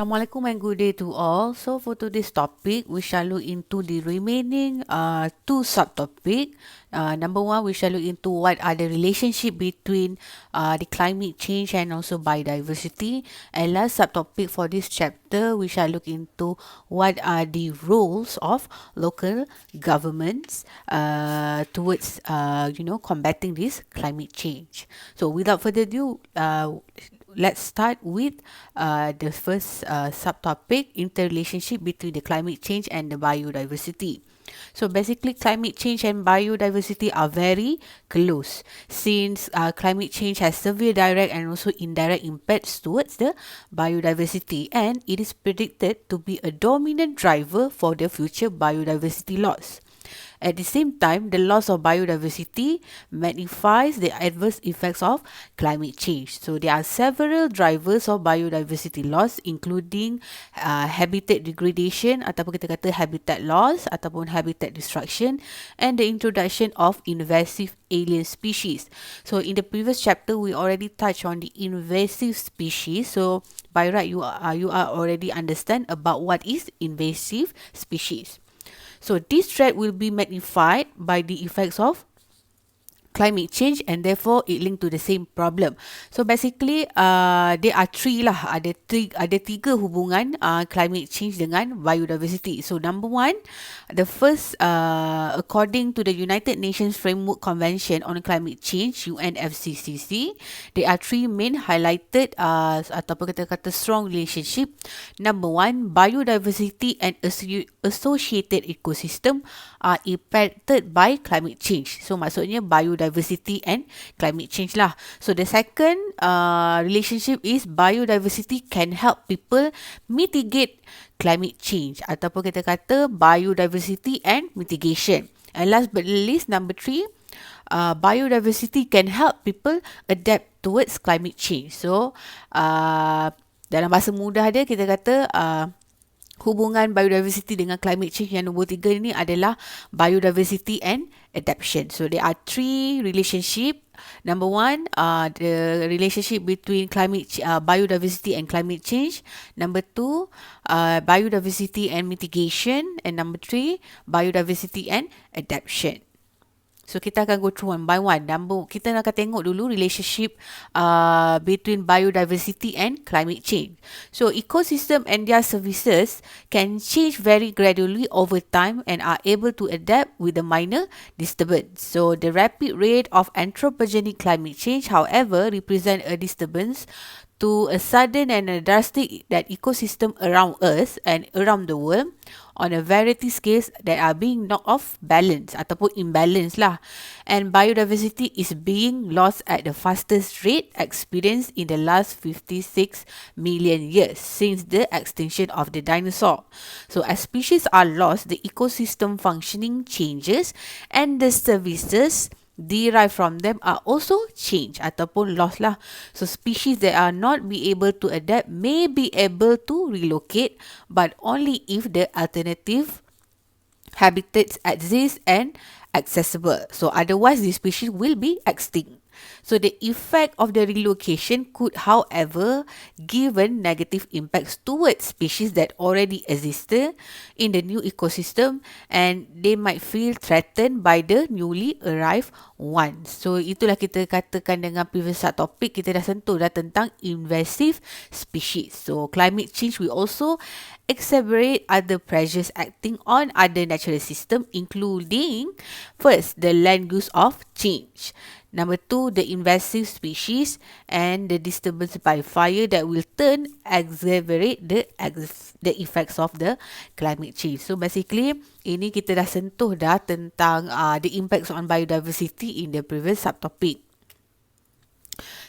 Assalamualaikum and good day to all. So for today's topic, we shall look into the remaining two subtopic. Number one, we shall look into what are the relationship between the climate change and also biodiversity. And last subtopic for this chapter, we shall look into what are the roles of local governments towards combating this climate change. So without further ado, let's start with the first subtopic, interrelationship between the climate change and the biodiversity. So basically, climate change and biodiversity are very close since climate change has severe direct and also indirect impacts towards the biodiversity, and it is predicted to be a dominant driver for the future biodiversity loss. At the same time, the loss of biodiversity magnifies the adverse effects of climate change. So there are several drivers of biodiversity loss, including habitat degradation ataupun kita kata habitat loss ataupun habitat destruction, and the introduction of invasive alien species. So in the previous chapter, we already touched on the invasive species. So by right, you are already understand about what is invasive species. So this threat will be magnified by the effects of climate change, and therefore it linked to the same problem. So basically there are three lah, ada tiga hubungan climate change dengan biodiversity. So number one, the first, according to the United Nations Framework Convention on Climate Change, UNFCCC, there are three main highlighted ataupun kita kata strong relationship. Number one, biodiversity and associated ecosystem are impacted by climate change. So maksudnya biodiversity and climate change lah. So the second relationship is biodiversity can help people mitigate climate change ataupun kita kata biodiversity and mitigation. And last but not least, number three, biodiversity can help people adapt towards climate change. So dalam bahasa mudah dia kita kata hubungan biodiversity dengan climate change yang nombor tiga ini adalah biodiversity and adaptation. So there are three relationship. Number one, the relationship between biodiversity and climate change. Number two, biodiversity and mitigation. And number three, biodiversity and adaptation. So kita akan go through one by one. Kita akan tengok dulu relationship between biodiversity and climate change. So ecosystem and their services can change very gradually over time and are able to adapt with a minor disturbance. So the rapid rate of anthropogenic climate change, however, represent a disturbance to a sudden and a drastic that ecosystem around us and around the world on a variety scales that are being knocked off balance ataupun imbalance lah. And biodiversity is being lost at the fastest rate experienced in the last 56 million years since the extinction of the dinosaur. So as species are lost, the ecosystem functioning changes and the services derived from them are also changed ataupun lost lah. So species that are not be able to adapt may be able to relocate, but only if the alternative habitats exist and accessible. So otherwise the species will be extinct. So the effect of the relocation could, however, given negative impacts towards species that already existed in the new ecosystem, and they might feel threatened by the newly arrived ones. So itulah kita katakan dengan previous topic, kita dah sentuh dah tentang invasive species. So climate change will also exacerbate other pressures acting on other natural system, including first, the land use of change. Number two, the invasive species and the disturbance by fire that will exacerbate the effects of the climate change. So basically, ini kita dah sentuh dah tentang the impacts on biodiversity in the previous subtopic.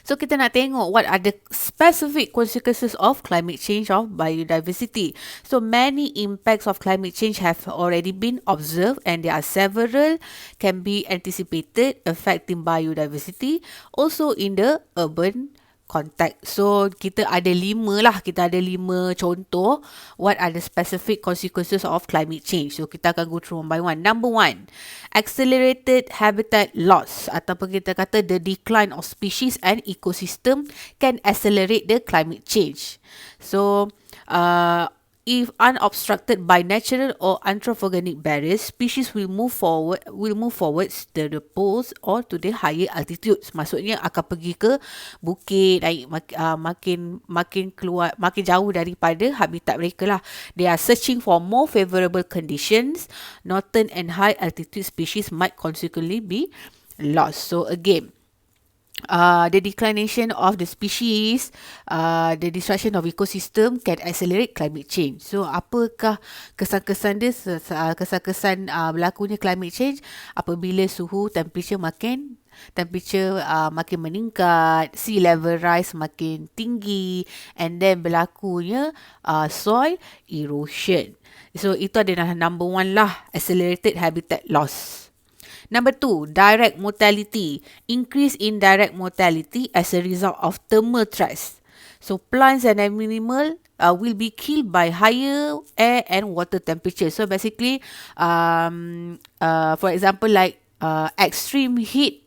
So kita nak tengok what are the specific consequences of climate change of biodiversity. So many impacts of climate change have already been observed, and there are several can be anticipated affecting biodiversity also in the urban context. So kita ada lima contoh what are the specific consequences of climate change. So kita akan go through one by one. Number one, accelerated habitat loss ataupun kita kata the decline of species and ecosystem can accelerate the climate change. So if unobstructed by natural or anthropogenic barriers, species will move forwards to the poles or to the higher altitudes. Maksudnya akan pergi ke bukit, naik makin keluar, makin jauh daripada habitat mereka lah. They are searching for more favorable conditions. Northern and high altitude species might consequently be lost. So again, the declination of the species, the destruction of ecosystem can accelerate climate change. So, apakah kesan-kesan dia? Kesan-kesan berlakunya climate change apabila temperature makin meningkat, sea level rise makin tinggi, and then berlakunya soil erosion. So, itu adalah number one lah, accelerated habitat loss. Number 2, direct mortality. Increase in direct mortality as a result of thermal threats. So plants and animals will be killed by higher air and water temperature. So basically, for example, like extreme heat.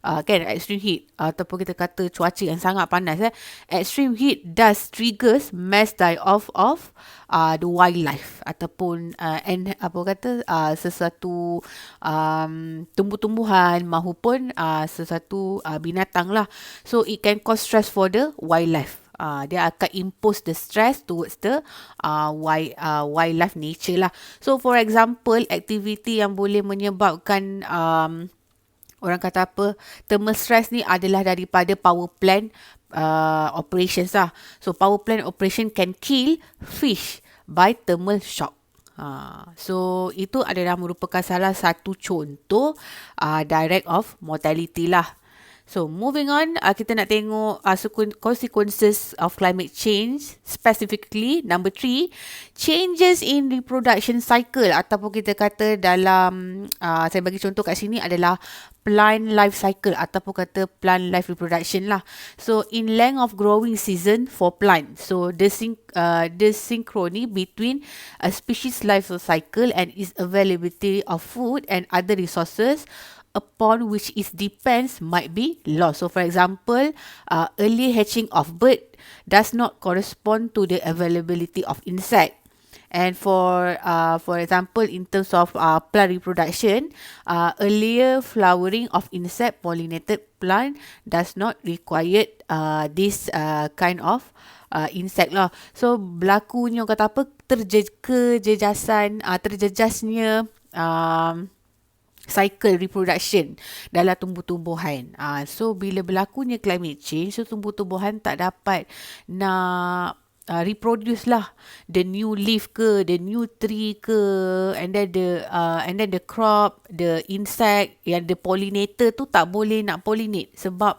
Extreme heat ataupun kita kata cuaca yang sangat panas, extreme heat does triggers mass die-off of the wildlife ataupun sesuatu tumbuh-tumbuhan maupun sesuatu binatang lah. So it can cause stress for the wildlife. Dia akan impose the stress towards the wildlife nature lah. So for example, activity yang boleh menyebabkan orang kata thermal stress ni adalah daripada power plant operations lah. So power plant operation can kill fish by thermal shock. So itu adalah merupakan salah satu contoh direct of mortality lah. So moving on, kita nak tengok consequences of climate change, specifically number 3, changes in reproduction cycle, ataupun kita kata dalam saya bagi contoh kat sini adalah plant life cycle ataupun kata plant life reproduction lah. So in length of growing season for plant. So the synchrony between a species life cycle and its availability of food and other resources upon which it depends might be lost. So for example, early hatching of bird does not correspond to the availability of insect. And for example, in terms of plant reproduction, earlier flowering of insect pollinated plant does not require this kind of insect lah. So berlakunya kata terjejasnya cycle reproduction dalam tumbuh-tumbuhan. So bila berlakunya climate change, so tumbuh-tumbuhan tak dapat nak reproduce lah, the new leaf ke, the new tree ke, and then the crop, the insect yang the pollinator tu tak boleh nak pollinate sebab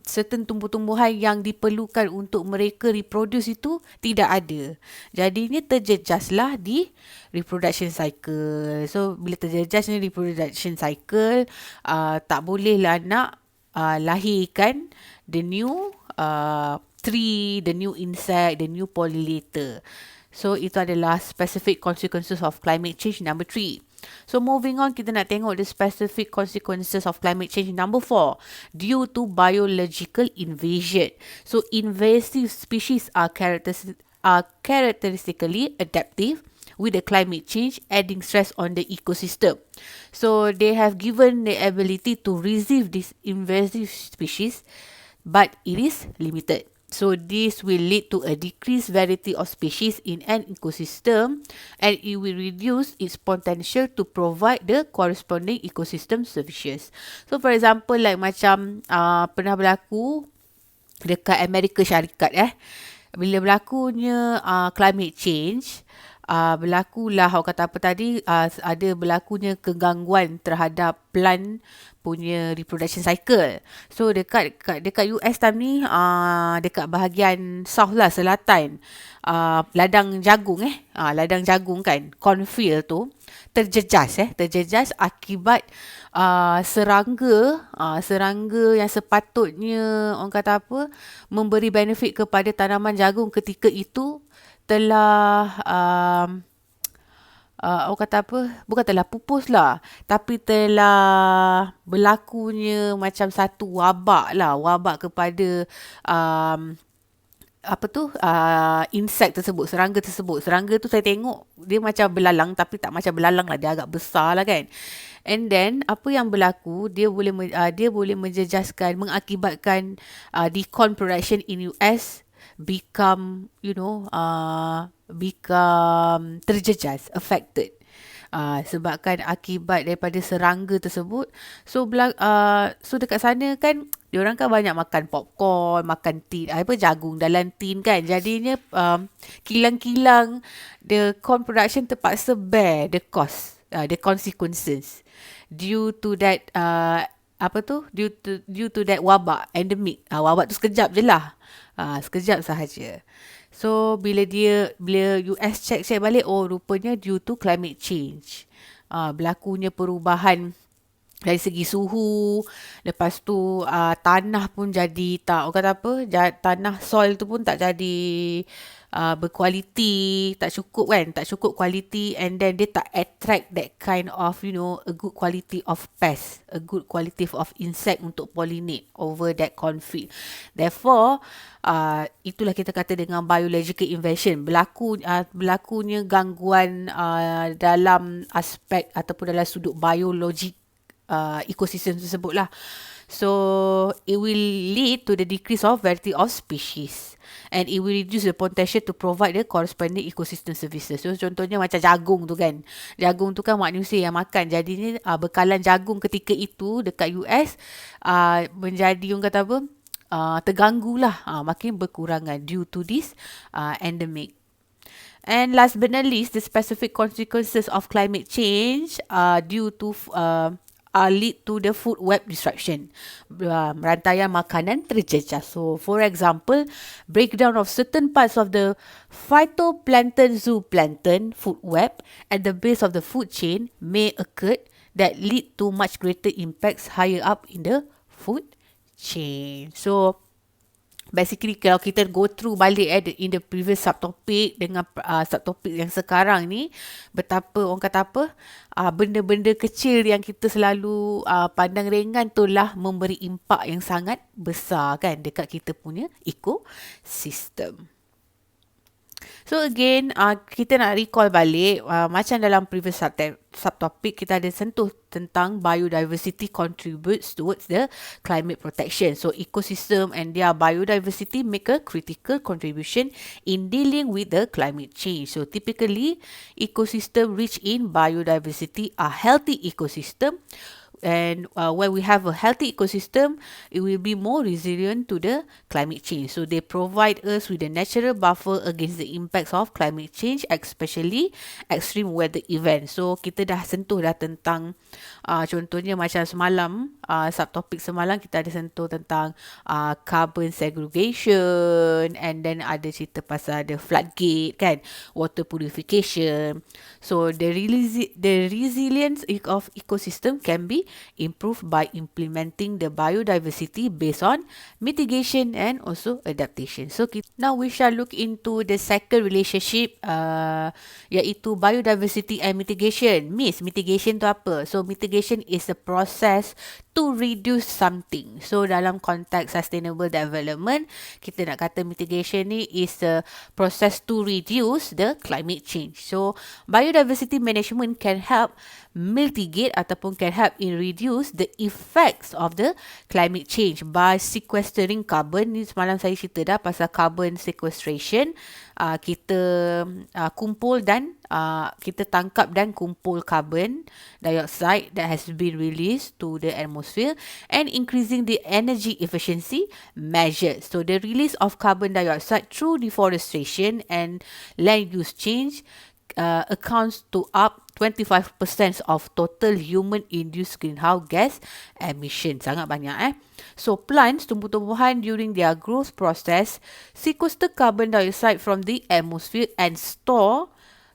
certain tumbuh-tumbuhan yang diperlukan untuk mereka reproduce itu tidak ada. Jadinya terjejaslah di reproduction cycle. So bila terjejas ni reproduction cycle, tak bolehlah nak lahirkan the new tree, the new insect, the new pollinator. So itu adalah specific consequences of climate change number 3. So moving on, kita nak tengok the specific consequences of climate change number 4, due to biological invasion. So invasive species are characteristically adaptive with the climate change, adding stress on the ecosystem. So they have given the ability to resist this invasive species, but it is limited. So this will lead to a decreased variety of species in an ecosystem, and it will reduce its potential to provide the corresponding ecosystem services. So for example, like macam pernah berlaku dekat Amerika Syarikat, bila berlakunya climate change, berlakulah orang kata ada berlakunya kegangguan terhadap plant punya reproduction cycle. So dekat US time ni, dekat bahagian south lah, selatan, ladang jagung kan, cornfield tu terjejas akibat serangga yang sepatutnya orang kata memberi benefit kepada tanaman jagung ketika itu telah orang kata bukan telah pupus lah, tapi telah berlakunya macam satu wabak kepada insect tersebut, serangga tersebut. Serangga tu saya tengok dia macam belalang tapi tak macam belalang lah, dia agak besar lah kan. And then apa yang berlaku, dia boleh menjejaskan, mengakibatkan the corn production in US become become terjejas, affected. Sebabkan akibat daripada serangga tersebut. So dekat sana kan diorang kan banyak makan popcorn, makan tin, jagung dalam tin kan. Jadinya kilang-kilang the corn production terpaksa bear the cost, the consequences due to that due to that wabak endemic. Wabak tu sekejap je lah. Sekejap sahaja. So bila US check balik, oh rupanya due to climate change. Berlakunya perubahan dari segi suhu, lepas tu tanah pun jadi orang kata apa, tanah soil tu pun tak jadi berkualiti, tak cukup kualiti, and then dia tak attract that kind of a good quality of pest, a good quality of insect untuk pollinate over that corn field. Therefore itulah kita kata dengan biological invasion, berlakunya gangguan dalam aspek ataupun dalam sudut biologik ekosistem tersebut lah. So it will lead to the decrease of variety of species, and it will reduce the potential to provide the corresponding ecosystem services. So contohnya macam jagung tu kan. Jagung tu kan manusia yang makan. Jadinya bekalan jagung ketika itu dekat US menjadi orang kata apa, terganggulah, makin berkurangan due to this endemic. And last but not least, the specific consequences of climate change due to lead to the food web disruption. Rantaian makanan terjejas. So, for example, breakdown of certain parts of the phytoplankton zooplankton food web at the base of the food chain may occur that lead to much greater impacts higher up in the food chain. So, basically kalau kita go through balik in the previous subtopic dengan subtopic yang sekarang ni, betapa orang kata apa, benda-benda kecil yang kita selalu pandang ringan tu lah memberi impak yang sangat besar kan dekat kita punya ekosistem. So again, kita nak recall balik, macam dalam previous subtopic kita ada sentuh tentang biodiversity contributes towards the climate protection. So ecosystem and their biodiversity make a critical contribution in dealing with the climate change. So typically, ecosystem rich in biodiversity are healthy ecosystem. And when we have a healthy ecosystem, it will be more resilient to the climate change. So they provide us with a natural buffer against the impacts of climate change, especially extreme weather events. So kita dah sentuh dah tentang contohnya macam semalam, subtopik semalam kita ada sentuh tentang carbon segregation, and then ada cerita pasal the floodgate kan, water purification. So the resilience of ecosystem can be improved by implementing the biodiversity based on mitigation and also adaptation. So now we shall look into the second relationship, iaitu biodiversity and mitigation. Mitigation tu apa? So mitigation is a process to reduce something. So dalam konteks sustainable development, kita nak kata mitigation ni is a process to reduce the climate change. So biodiversity management can help mitigate ataupun can help in reduce the effects of the climate change by sequestering carbon. Ni semalam saya cerita dah pasal carbon sequestration. Kita kumpul dan kita tangkap dan kumpul carbon dioxide that has been released to the atmosphere and increasing the energy efficiency measures. So the release of carbon dioxide through deforestation and land use change accounts to up 25% of total human-induced greenhouse gas emission. Sangat banyak So plants, tumbuh-tumbuhan during their growth process sequester carbon dioxide from the atmosphere and store.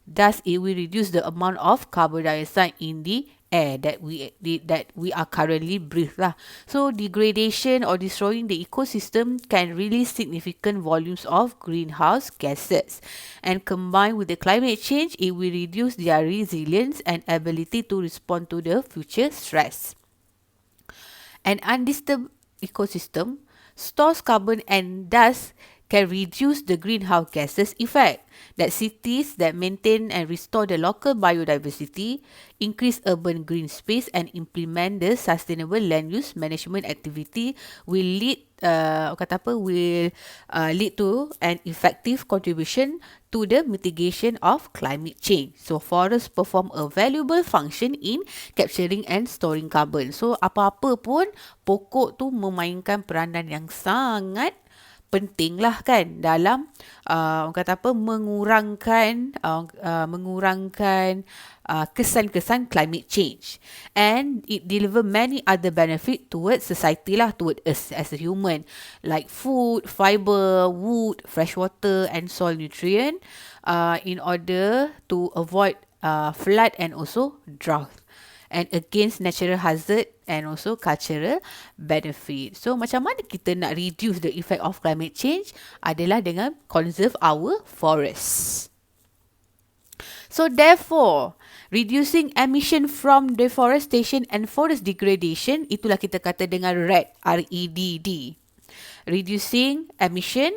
Thus, it will reduce the amount of carbon dioxide in the air that we are currently breathing lah. So degradation or destroying the ecosystem can release significant volumes of greenhouse gases, and combined with the climate change, it will reduce their resilience and ability to respond to the future stress. An undisturbed ecosystem stores carbon and thus can reduce the greenhouse gases effect. That cities that maintain and restore the local biodiversity, increase urban green space and implement the sustainable land use management activity will lead lead to an effective contribution to the mitigation of climate change. So forests perform a valuable function in capturing and storing carbon. So apa-apa pun pokok tu memainkan peranan yang sangat penting lah kan dalam orang kata apa mengurangkan kesan-kesan climate change, and it deliver many other benefit towards society lah, toward us as a human, like food, fiber, wood, fresh water and soil nutrient, in order to avoid flood and also drought, and against natural hazard and also cultural benefit. So macam mana kita nak reduce the effect of climate change adalah dengan conserve our forests. So therefore, reducing emission from deforestation and forest degradation, itulah kita kata dengan REDD, R-E-D-D. Reducing emission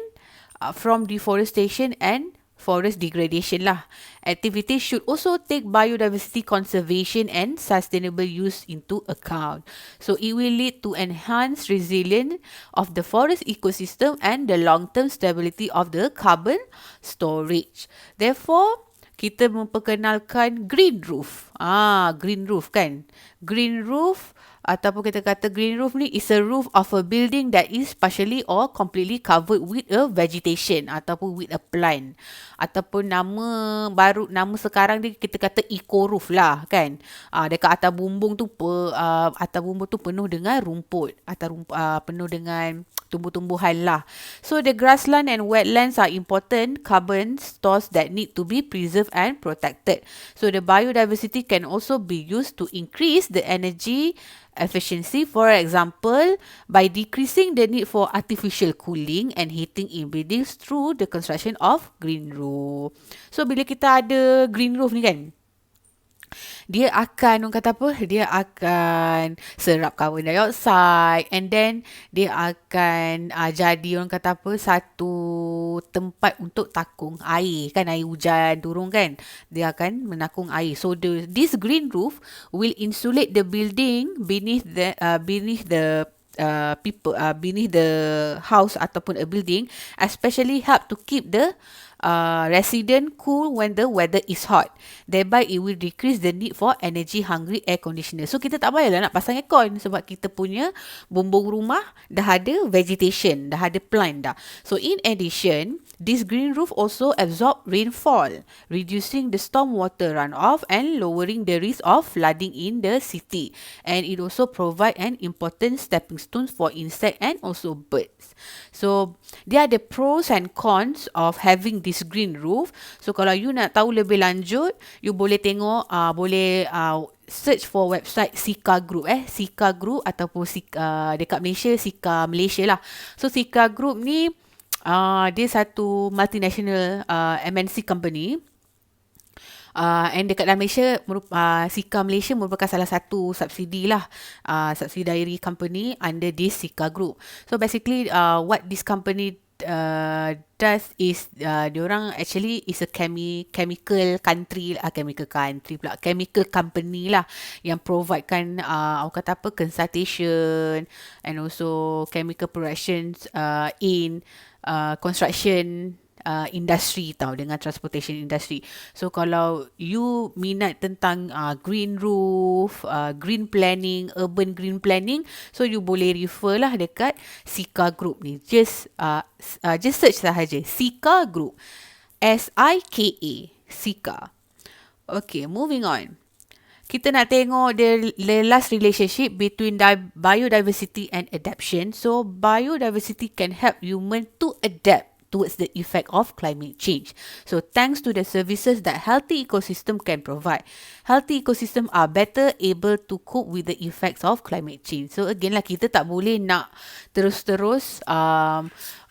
from deforestation and forest degradation lah. Activities should also take biodiversity conservation and sustainable use into account. So it will lead to enhanced resilience of the forest ecosystem and the long-term stability of the carbon storage. Therefore, kita memperkenalkan green roof. Green roof kan. Green roof ataupun kita kata green roof ni is a roof of a building that is partially or completely covered with a vegetation ataupun with a plant. Ataupun nama sekarang ni kita kata eco roof lah kan. Dekat atas bumbung tu penuh dengan rumput atau penuh dengan tumbuh-tumbuhan lah. So the grassland and wetlands are important carbon stores that need to be preserved and protected. So the biodiversity can also be used to increase the energy efficiency, for example, by decreasing the need for artificial cooling and heating in buildings through the construction of green roof. So bila kita ada green roof ni kan, dia akan serap carbon dioxide, and then dia akan jadi satu tempat untuk takung air kan, air hujan turun kan, dia akan menakung air. So this green roof will insulate the building beneath the house ataupun a building, especially help to keep the resident cool when the weather is hot. Thereby it will decrease the need for energy hungry air conditioner. So kita tak payahlah nak pasang aircon sebab kita punya bumbung rumah dah ada vegetation, dah ada plant dah. So in addition, this green roof also absorb rainfall, reducing the storm water runoff and lowering the risk of flooding in the city. And it also provide an important stepping stone for insect and also birds. So there are the pros and cons of having this green roof. So kalau you nak tahu lebih lanjut, you boleh tengok, search for website Sika Group, Sika Group ataupun dekat Malaysia, Sika Malaysia lah. So Sika Group ni dia satu multinational MNC company. And dekat dalam Malaysia, Sika Malaysia merupakan salah satu subsidi lah, subsidiary company under this Sika Group. So basically, what this company does is, diorang actually is a chemical company lah, yang provide kan consultation and also chemical productions in construction industry dengan transportation industry. So kalau you minat tentang green roof, green planning, urban green planning, so you boleh refer lah dekat Sika Group ni. Just search sahaja Sika Group, S-I-K-A, Sika. Okay, moving on. Kita nak tengok the last relationship between biodiversity and adaptation. So biodiversity can help human to adapt towards the effect of climate change. So thanks to the services that healthy ecosystem can provide, healthy ecosystem are better able to cope with the effects of climate change. So again lah, kita tak boleh nak terus-terus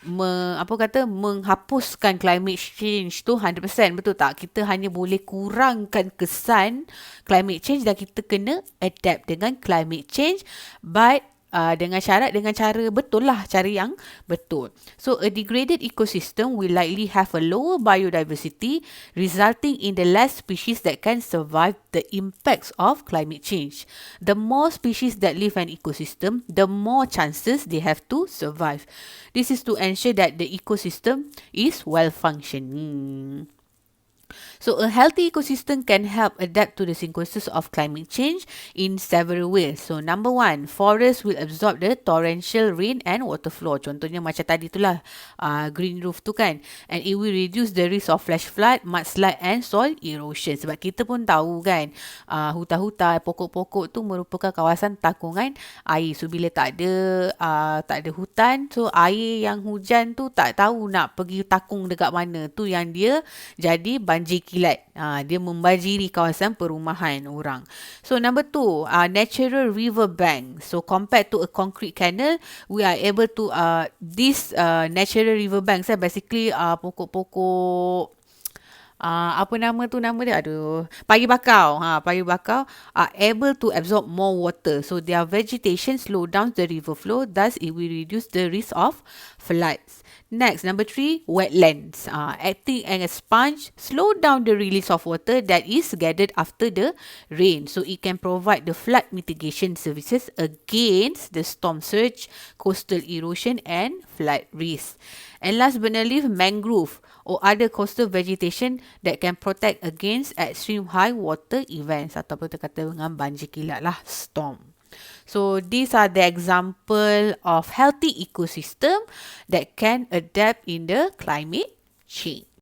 menghapuskan climate change tu 100%, betul tak? Kita hanya boleh kurangkan kesan climate change dan kita kena adapt dengan climate change, but dengan cara betul lah, cara yang betul. So a degraded ecosystem will likely have a lower biodiversity, resulting in the less species that can survive the impacts of climate change. The more species that live in an ecosystem, the more chances they have to survive. This is to ensure that the ecosystem is well functioning. So a healthy ecosystem can help adapt to the consequences of climate change in several ways. So number one, forests will absorb the torrential rain and water flow. Contohnya macam tadi tu lah, green roof tu kan. And it will reduce the risk of flash flood, mudslide and soil erosion. Sebab kita pun tahu kan, hutan-hutan, pokok-pokok tu merupakan kawasan takungan air. So bila tak ada hutan, so air yang hujan tu tak tahu nak pergi takung dekat mana. Tu yang dia jadi banjir kilat. Dia membanjiri kawasan perumahan orang. So number two, natural river bank. So compared to a concrete canal, we are able to this natural river banks basically pokok-pokok apa nama dia, pagi bakau are able to absorb more water, so their vegetation slow down the river flow, thus it will reduce the risk of floods. Next, number three, wetlands. Acting as a sponge, slow down the release of water that is gathered after the rain. So it can provide the flood mitigation services against the storm surge, coastal erosion and flood risk. And last but not least, mangrove or other coastal vegetation that can protect against extreme high water events, ataupun kita kata dengan banjir kilat lah, storm. So these are the example of healthy ecosystem that can adapt in the climate change.